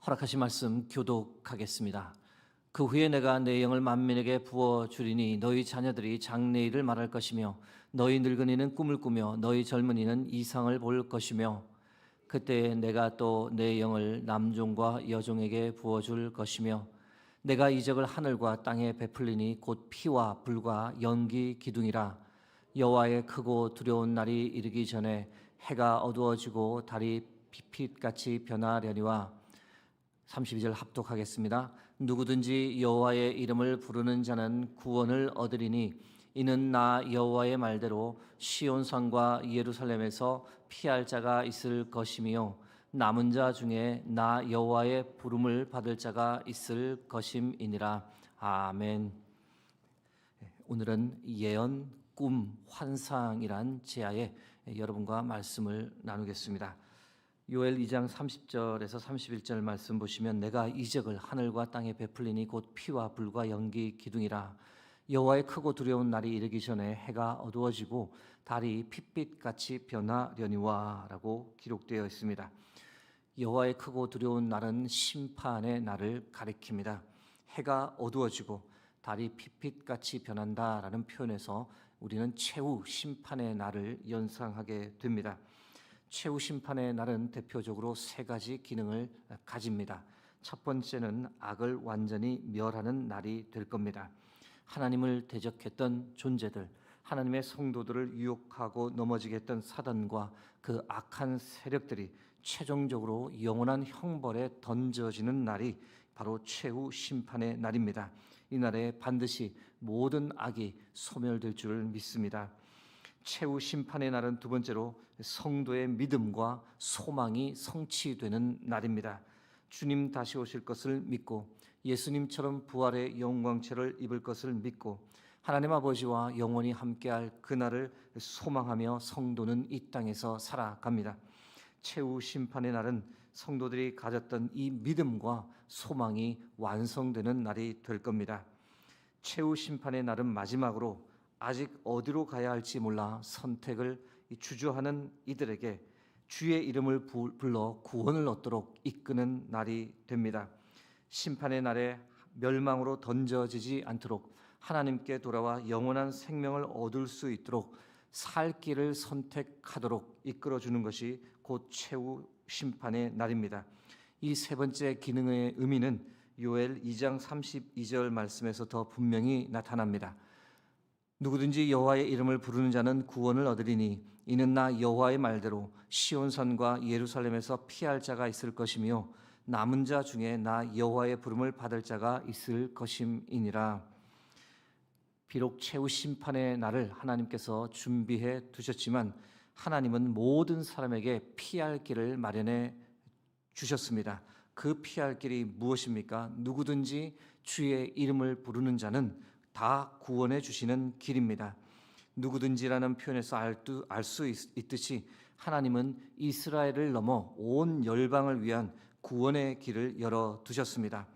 허락하신 말씀 교독하겠습니다. 그 후에 내가 내 영을 만민에게 부어주리니 너희 자녀들이 장래일을 말할 것이며 너희 늙은이는 꿈을 꾸며 너희 젊은이는 이상을 볼 것이며 그때 내가 또 내 영을 남종과 여종에게 부어줄 것이며 내가 이적을 하늘과 땅에 베풀리니 곧 피와 불과 연기 기둥이라. 여호와의 크고 두려운 날이 이르기 전에 해가 어두워지고 달이 빛같이 변하려니와. 32절 합독하겠습니다. 누구든지 여호와의 이름을 부르는 자는 구원을 얻으리니 이는 나 여호와의 말대로 시온산과 예루살렘에서 피할 자가 있을 것이며 남은 자 중에 나 여호와의 부름을 받을 자가 있을 것임이니라. 아멘. 오늘은 예언, 꿈, 환상이란 제하에 여러분과 말씀을 나누겠습니다. 요엘 2장 30절에서 31절 말씀 보시면 내가 이적을 하늘과 땅에 베풀리니 곧 피와 불과 연기 기둥이라. 여호와의 크고 두려운 날이 이르기 전에 해가 어두워지고 달이 핏빛같이 변하려니와 라고 기록되어 있습니다. 여호와의 크고 두려운 날은 심판의 날을 가리킵니다. 해가 어두워지고 달이 핏빛같이 변한다라는 표현에서 우리는 최후 심판의 날을 연상하게 됩니다. 최후 심판의 날은 대표적으로 세 가지 기능을 가집니다. 첫 번째는 악을 완전히 멸하는 날이 될 겁니다. 하나님을 대적했던 존재들, 하나님의 성도들을 유혹하고 넘어지게 했던 사단과 그 악한 세력들이 최종적으로 영원한 형벌에 던져지는 날이 바로 최후 심판의 날입니다. 이 날에 반드시 모든 악이 소멸될 줄 믿습니다. 최후 심판의 날은 두 번째로 성도의 믿음과 소망이 성취되는 날입니다. 주님 다시 오실 것을 믿고 예수님처럼 부활의 영광체를 입을 것을 믿고 하나님 아버지와 영원히 함께할 그날을 소망하며 성도는 이 땅에서 살아갑니다. 최후 심판의 날은 성도들이 가졌던 이 믿음과 소망이 완성되는 날이 될 겁니다. 최후 심판의 날은 마지막으로 아직 어디로 가야 할지 몰라 선택을 주저하는 이들에게 주의 이름을 불러 구원을 얻도록 이끄는 날이 됩니다. 심판의 날에 멸망으로 던져지지 않도록 하나님께 돌아와 영원한 생명을 얻을 수 있도록 살 길을 선택하도록 이끌어주는 것이 곧 최후 심판의 날입니다. 이 세 번째 기능의 의미는 요엘 2장 32절 말씀에서 더 분명히 나타납니다. 누구든지 여호와의 이름을 부르는 자는 구원을 얻으리니 이는 나 여호와의 말대로 시온산과 예루살렘에서 피할 자가 있을 것이며 남은 자 중에 나 여호와의 부름을 받을 자가 있을 것임이니라. 비록 최후 심판의 날을 하나님께서 준비해 두셨지만 하나님은 모든 사람에게 피할 길을 마련해 주셨습니다. 그 피할 길이 무엇입니까? 누구든지 주의 이름을 부르는 자는 다 구원해 주시는 길입니다. 누구든지라는 표현에서 알 수 있듯이 하나님은 이스라엘을 넘어 온 열방을 위한 구원의 길을 열어두셨습니다.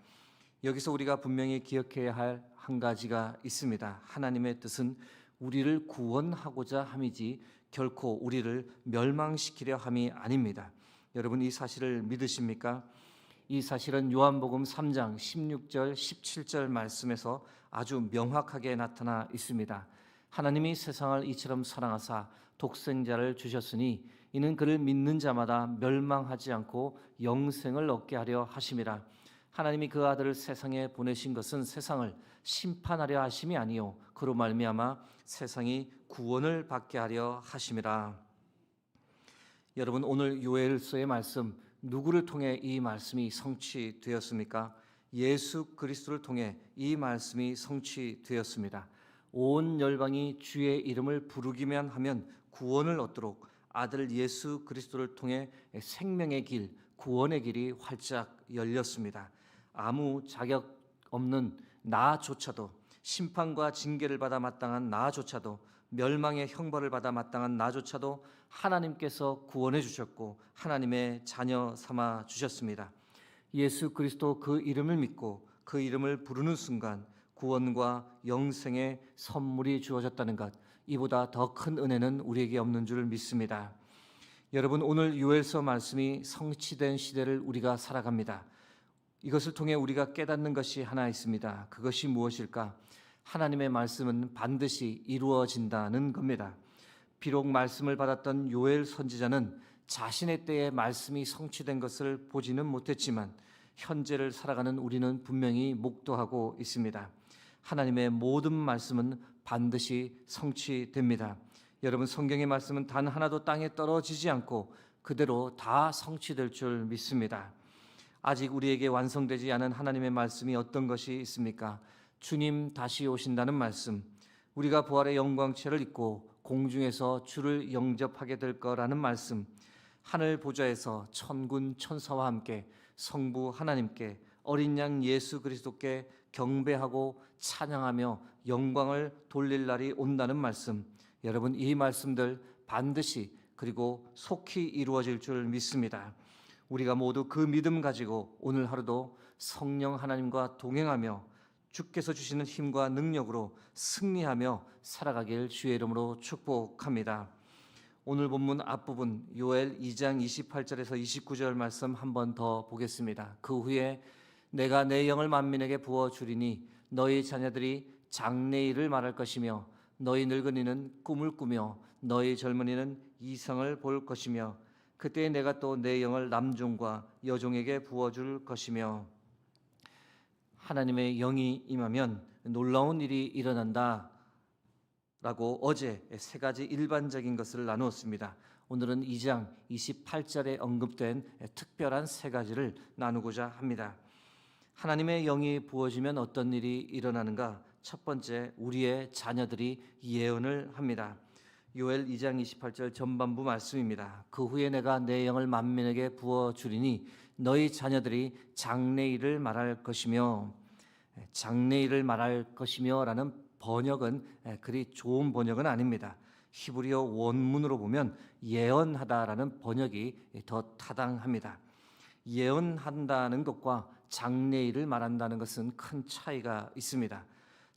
여기서 우리가 분명히 기억해야 할 한 가지가 있습니다. 하나님의 뜻은 우리를 구원하고자 함이지 결코 우리를 멸망시키려 함이 아닙니다. 여러분 이 사실을 믿으십니까? 이 사실은 요한복음 3장 16절 17절 말씀에서 아주 명확하게 나타나 있습니다. 하나님이 세상을 이처럼 사랑하사 독생자를 주셨으니 이는 그를 믿는 자마다 멸망하지 않고 영생을 얻게 하려 하심이라. 하나님이 그 아들을 세상에 보내신 것은 세상을 심판하려 하심이 아니요 그로 말미암아 세상이 구원을 받게 하려 하심이라. 여러분 오늘 요엘서의 말씀 누구를 통해 이 말씀이 성취되었습니까? 예수 그리스도를 통해 이 말씀이 성취되었습니다. 온 열방이 주의 이름을 부르기만 하면 구원을 얻도록 아들 예수 그리스도를 통해 생명의 길, 구원의 길이 활짝 열렸습니다. 아무 자격 없는 나조차도 심판과 징계를 받아 마땅한 나조차도 멸망의 형벌을 받아 마땅한 나조차도 하나님께서 구원해 주셨고 하나님의 자녀 삼아 주셨습니다. 예수 그리스도 그 이름을 믿고 그 이름을 부르는 순간 구원과 영생의 선물이 주어졌다는 것, 이보다 더 큰 은혜는 우리에게 없는 줄 믿습니다. 여러분 오늘 요엘서 말씀이 성취된 시대를 우리가 살아갑니다. 이것을 통해 우리가 깨닫는 것이 하나 있습니다. 그것이 무엇일까? 하나님의 말씀은 반드시 이루어진다는 겁니다. 비록 말씀을 받았던 요엘 선지자는 자신의 때에 말씀이 성취된 것을 보지는 못했지만 현재를 살아가는 우리는 분명히 목도하고 있습니다. 하나님의 모든 말씀은 반드시 성취됩니다. 여러분, 성경의 말씀은 단 하나도 땅에 떨어지지 않고 그대로 다 성취될 줄 믿습니다. 아직 우리에게 완성되지 않은 하나님의 말씀이 어떤 것이 있습니까? 주님 다시 오신다는 말씀, 우리가 부활의 영광체를 입고 공중에서 주를 영접하게 될 거라는 말씀, 하늘 보좌에서 천군 천사와 함께 성부 하나님께 어린 양 예수 그리스도께 경배하고 찬양하며 영광을 돌릴 날이 온다는 말씀, 여러분, 이 말씀들 반드시 그리고 속히 이루어질 줄 믿습니다. 우리가 모두 그 믿음 가지고 오늘 하루도 성령 하나님과 동행하며 주께서 주시는 힘과 능력으로 승리하며 살아가길 주의 이름으로 축복합니다. 오늘 본문 앞부분 요엘 2장 28절에서 29절 말씀 한 번 더 보겠습니다. 그 후에 내가 내 영을 만민에게 부어주리니 너희 자녀들이 장래일을 말할 것이며 너희 늙은이는 꿈을 꾸며 너희 젊은이는 이상을 볼 것이며 그때 내가 또 내 영을 남종과 여종에게 부어줄 것이며. 하나님의 영이 임하면 놀라운 일이 일어난다 라고 어제 세 가지 일반적인 것을 나누었습니다. 오늘은 2장 28절에 언급된 특별한 세 가지를 나누고자 합니다. 하나님의 영이 부어지면 어떤 일이 일어나는가? 첫 번째, 우리의 자녀들이 예언을 합니다. 요엘 2장 28절 전반부 말씀입니다. 그 후에 내가 내 영을 만민에게 부어주리니 너희 자녀들이 장래일을 말할 것이며, 장래일을 말할 것이며 라는 번역은 그리 좋은 번역은 아닙니다. 히브리어 원문으로 보면 예언하다라는 번역이 더 타당합니다. 예언한다는 것과 장래일을 말한다는 것은 큰 차이가 있습니다.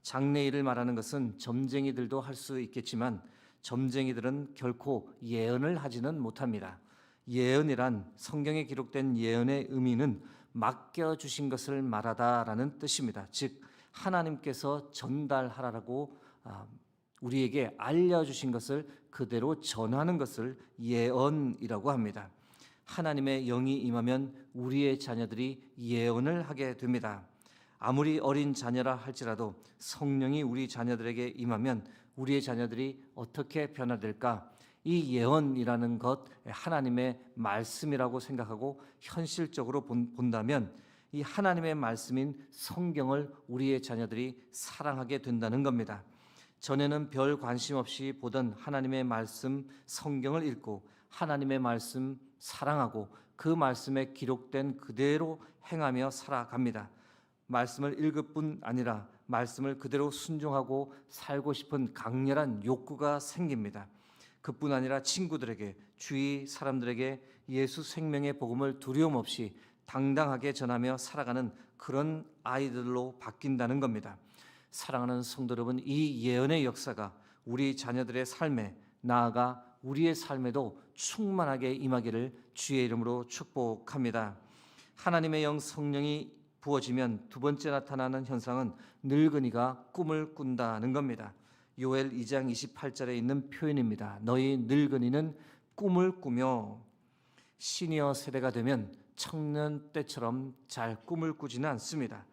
장래일을 말하는 것은 점쟁이들도 할 수 있겠지만 점쟁이들은 결코 예언을 하지는 못합니다. 예언이란 성경에 기록된 예언의 의미는 맡겨주신 것을 말하다라는 뜻입니다. 즉 하나님께서 전달하라고 우리에게 알려주신 것을 그대로 전하는 것을 예언이라고 합니다. 하나님의 영이 임하면 우리의 자녀들이 예언을 하게 됩니다. 아무리 어린 자녀라 할지라도 성령이 우리 자녀들에게 임하면 우리의 자녀들이 어떻게 변화될까? 이 예언이라는 것, 하나님의 말씀이라고 생각하고 현실적으로 본다면 이 하나님의 말씀인 성경을 우리의 자녀들이 사랑하게 된다는 겁니다. 전에는 별 관심 없이 보던 하나님의 말씀 성경을 읽고 하나님의 말씀 사랑하고 그 말씀에 기록된 그대로 행하며 살아갑니다. 말씀을 읽을 뿐 아니라 말씀을 그대로 순종하고 살고 싶은 강렬한 욕구가 생깁니다. 그뿐 아니라 친구들에게, 주위 사람들에게 예수 생명의 복음을 두려움 없이 당당하게 전하며 살아가는 그런 아이들로 바뀐다는 겁니다. 사랑하는 성도 여러분, 이 예언의 역사가 우리 자녀들의 삶에, 나아가 우리의 삶에도 충만하게 임하기를 주의 이름으로 축복합니다. 하나님의 영 성령이 부어지면 두 번째 나타나는 현상은 늙은이가 꿈을 꾼다는 겁니다. 요엘 2장 28절에 있는 표현입니다. 너희 늙은이는 꿈을 꾸며. 시니어 세대가 되면 청년 때처럼 잘 꿈을 꾸지는 않습니다.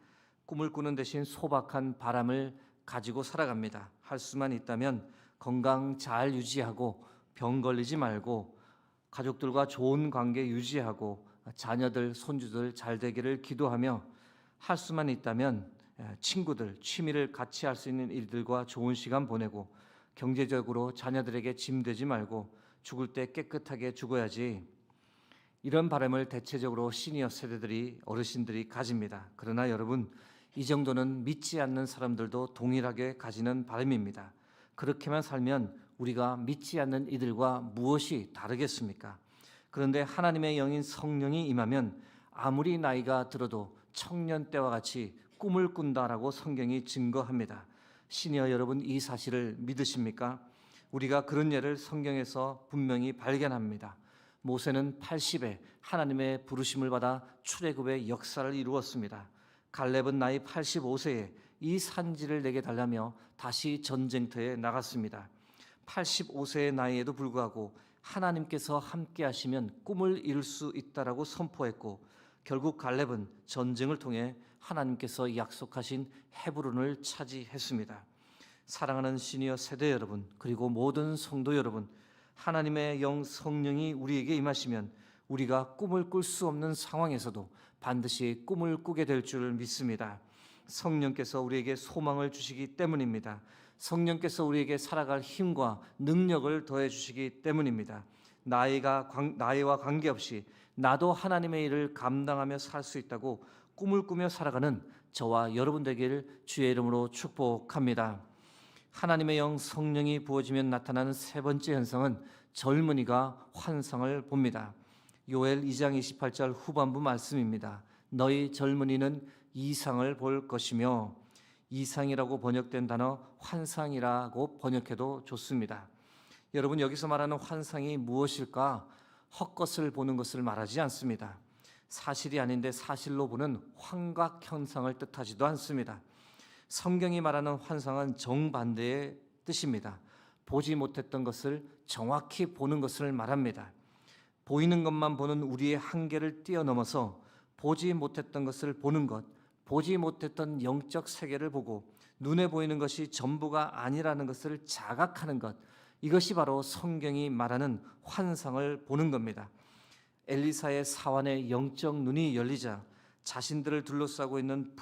꿈을 꾸는 대신 소박한 바람을 가지고 살아갑니다. 할 수만 있다면 건강 잘 유지하고 병 걸리지 말고 가족들과 좋은 관계 유지하고 자녀들, 손주들 잘 되기를 기도하며 할 수만 있다면 친구들, 취미를 같이 할 수 있는 일들과 좋은 시간 보내고 경제적으로 자녀들에게 짐 되지 말고 죽을 때 깨끗하게 죽어야지. 이런 바람을 대체적으로 시니어 세대들이, 어르신들이 가집니다. 그러나 여러분, 이 정도는 믿지 않는 사람들도 동일하게 가지는 바람입니다. 그렇게만 살면 우리가 믿지 않는 이들과 무엇이 다르겠습니까? 그런데 하나님의 영인 성령이 임하면 아무리 나이가 들어도 청년 때와 같이 꿈을 꾼다라고 성경이 증거합니다. 시니어 여러분, 이 사실을 믿으십니까? 우리가 그런 예를 성경에서 분명히 발견합니다. 모세는 80에 하나님의 부르심을 받아 출애굽의 역사를 이루었습니다. 갈렙은 나이 85세에 이 산지를 내게 달라며 다시 전쟁터에 나갔습니다. 85세의 나이에도 불구하고 하나님께서 함께 하시면 꿈을 이룰 수 있다라고 선포했고, 결국 갈렙은 전쟁을 통해 하나님께서 약속하신 헤브론을 차지했습니다. 사랑하는 시니어 세대 여러분, 그리고 모든 성도 여러분, 하나님의 영 성령이 우리에게 임하시면 우리가 꿈을 꿀 수 없는 상황에서도 반드시 꿈을 꾸게 될 줄 믿습니다. 성령께서 우리에게 소망을 주시기 때문입니다. 성령께서 우리에게 살아갈 힘과 능력을 더해 주시기 때문입니다. 나이와 관계없이 나도 하나님의 일을 감당하며 살 수 있다고 꿈을 꾸며 살아가는 저와 여러분 되기를 주의 이름으로 축복합니다. 하나님의 영 성령이 부어지면 나타나는 세 번째 현상은 젊은이가 환상을 봅니다. 요엘 2장 28절 후반부 말씀입니다. 너희 젊은이는 이상을 볼 것이며, 이상이라고 번역된 단어 환상이라고 번역해도 좋습니다. 여러분, 여기서 말하는 환상이 무엇일까? 헛것을 보는 것을 말하지 않습니다. 사실이 아닌데 사실로 보는 환각 현상을 뜻하지도 않습니다. 성경이 말하는 환상은 정반대의 뜻입니다. 보지 못했던 것을 정확히 보는 것을 말합니다. 보이는 것만 보는 우리의 한계를 뛰어넘어서 보지 못했던 것을 보는 것, 보지 못했던 영적 세계를 보고 눈에 보이는 것이 전부가 아니라는 것을 자각하는 것, 이것이 바로 성경이 말하는 환상을 보는 겁니다. 엘리사의 사환의 영적 눈이 열리자 자신들을 둘러싸고 있는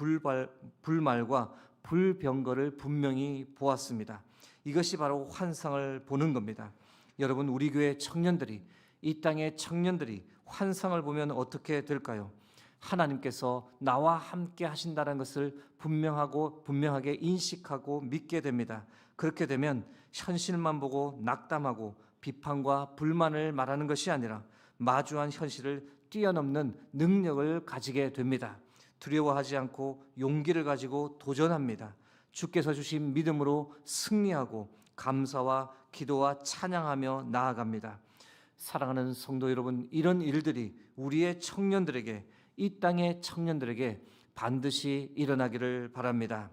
불말과 불병거를 분명히 보았습니다. 이것이 바로 환상을 보는 겁니다. 여러분, 우리 교회 청년들이, 이 땅의 청년들이 환상을 보면 어떻게 될까요? 하나님께서 나와 함께 하신다는 것을 분명하게 인식하고 믿게 됩니다. 그렇게 되면 현실만 보고 낙담하고 비판과 불만을 말하는 것이 아니라 마주한 현실을 뛰어넘는 능력을 가지게 됩니다. 두려워하지 않고 용기를 가지고 도전합니다. 주께서 주신 믿음으로 승리하고 감사와 기도와 찬양하며 나아갑니다. 사랑하는 성도 여러분, 이런 일들이 우리의 청년들에게, 이 땅의 청년들에게 반드시 일어나기를 바랍니다.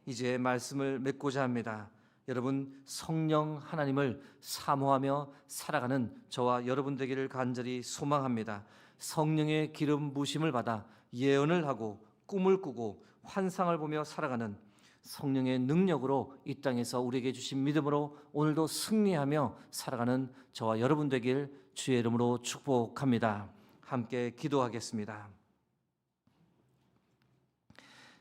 이제 말씀을 맺고자 합니다. 여러분, 성령 하나님을 사모하며 살아가는 저와 여러분 되기를 간절히 소망합니다. 성령의 기름 부으심을 받아 예언을 하고 꿈을 꾸고 환상을 보며 살아가는 성령의 능력으로 이 땅에서 우리에게 주신 믿음으로 오늘도 승리하며 살아가는 저와 여러분 되길 주의 이름으로 축복합니다. 함께 기도하겠습니다.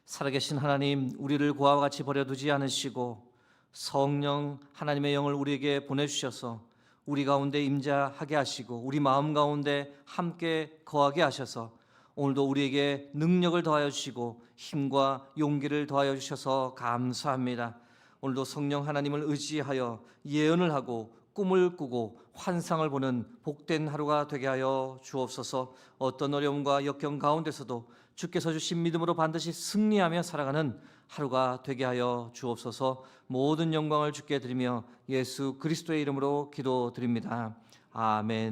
살아계신 하나님, 우리를 고아와 같이 버려두지 않으시고 성령 하나님의 영을 우리에게 보내주셔서 우리 가운데 임재하게 하시고 우리 마음 가운데 함께 거하게 하셔서 오늘도 우리에게 능력을 더하여 주시고 힘과 용기를 더하여 주셔서 감사합니다. 오늘도 성령 하나님을 의지하여 예언을 하고 꿈을 꾸고 환상을 보는 복된 하루가 되게 하여 주옵소서. 어떤 어려움과 역경 가운데서도 주께서 주신 믿음으로 반드시 승리하며 살아가는 하루가 되게 하여 주옵소서. 모든 영광을 주께 드리며 예수 그리스도의 이름으로 기도드립니다. 아멘.